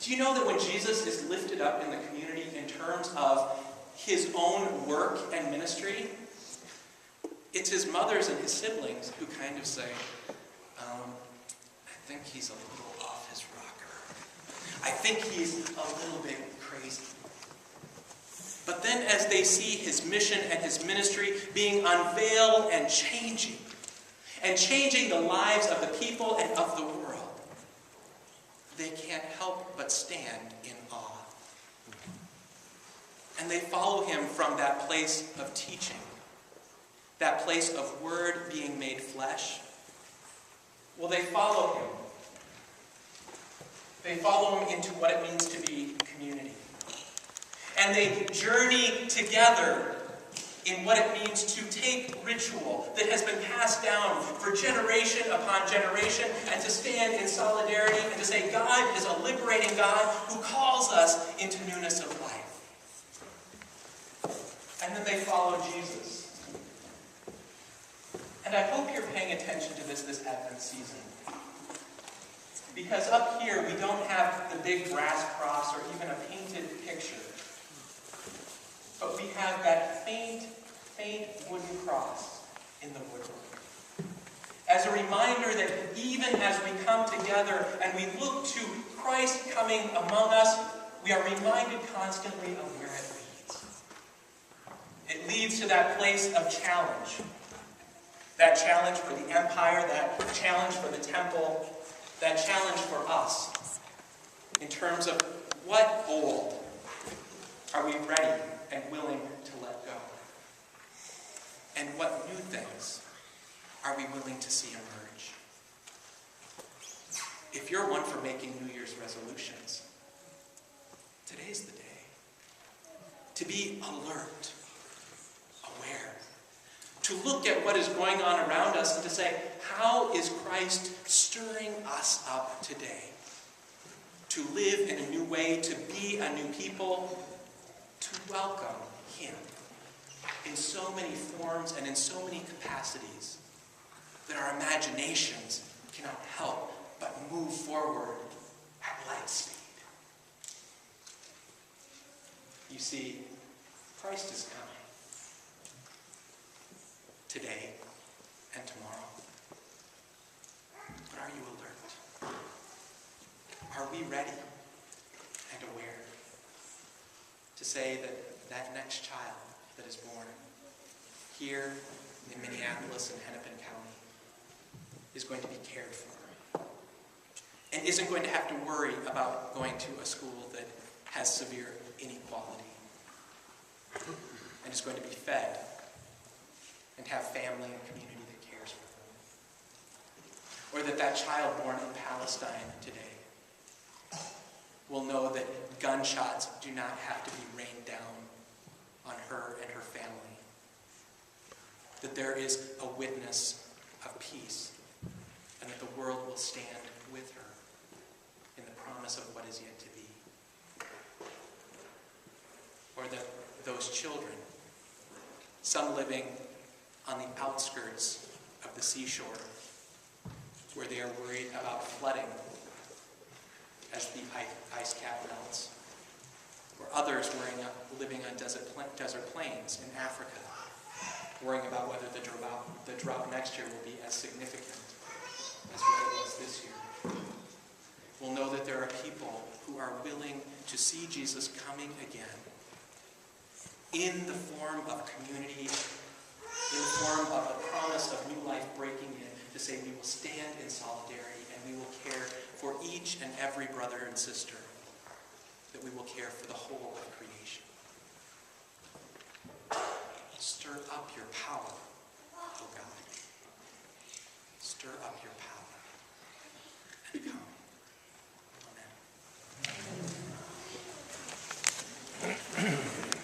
Do you know that when Jesus is lifted up in the community in terms of his own work and ministry, it's his mothers and his siblings who kind of say, I think he's a little off his rocker. I think he's a little bit crazy. But then as they see his mission and his ministry being unveiled and changing the lives of the people and of the world, they can't help but stand in awe. And they follow him from that place of teaching, that place of word being made flesh. Well, they follow him. They follow him into what it means to be community. And they journey together in what it means to take ritual that has been passed down for generation upon generation and to stand in solidarity and to say God is a liberating God who calls us into newness of life. And then they follow Jesus. And I hope you're paying attention to this Advent season. Because up here we don't have the big brass cross or even a painted picture. But we have that faint wooden cross in the woodwork. As a reminder that even as we come together and we look to Christ coming among us, we are reminded constantly of where it leads. It leads to that place of challenge. That challenge for the empire, that challenge for the temple, that challenge for us in terms of what old are we ready and willing to let go? And what new things are we willing to see emerge? If you're one for making New Year's resolutions, today's the day. To be alert, aware, to look at what is going on around us and to say, how is Christ stirring us up today? To live in a new way, to be a new people, to welcome him in so many forms and in so many capacities that our imaginations cannot help but move forward at light speed. You see, Christ is coming today and tomorrow. But are you alert? Are we ready and aware to say that next child that is born here in Minneapolis and Hennepin County is going to be cared for and isn't going to have to worry about going to a school that has severe inequality and is going to be fed and have family and community that cares for them? Or that child born in Palestine today will know that gunshots do not have to be rained down on her and her family. That there is a witness of peace and that the world will stand with her in the promise of what is yet to be. Or that those children, some living on the outskirts of the seashore, where they are worried about flooding as the ice cap melts, or others living on desert plains in Africa, worrying about whether the drought next year will be as significant as what it was this year. We'll know that there are people who are willing to see Jesus coming again in the form of community, in the form of the promise of new life breaking in, to say we will stand in solidarity and we will care for each and every brother and sister, that we will care for the whole of creation. Stir up your power, O God.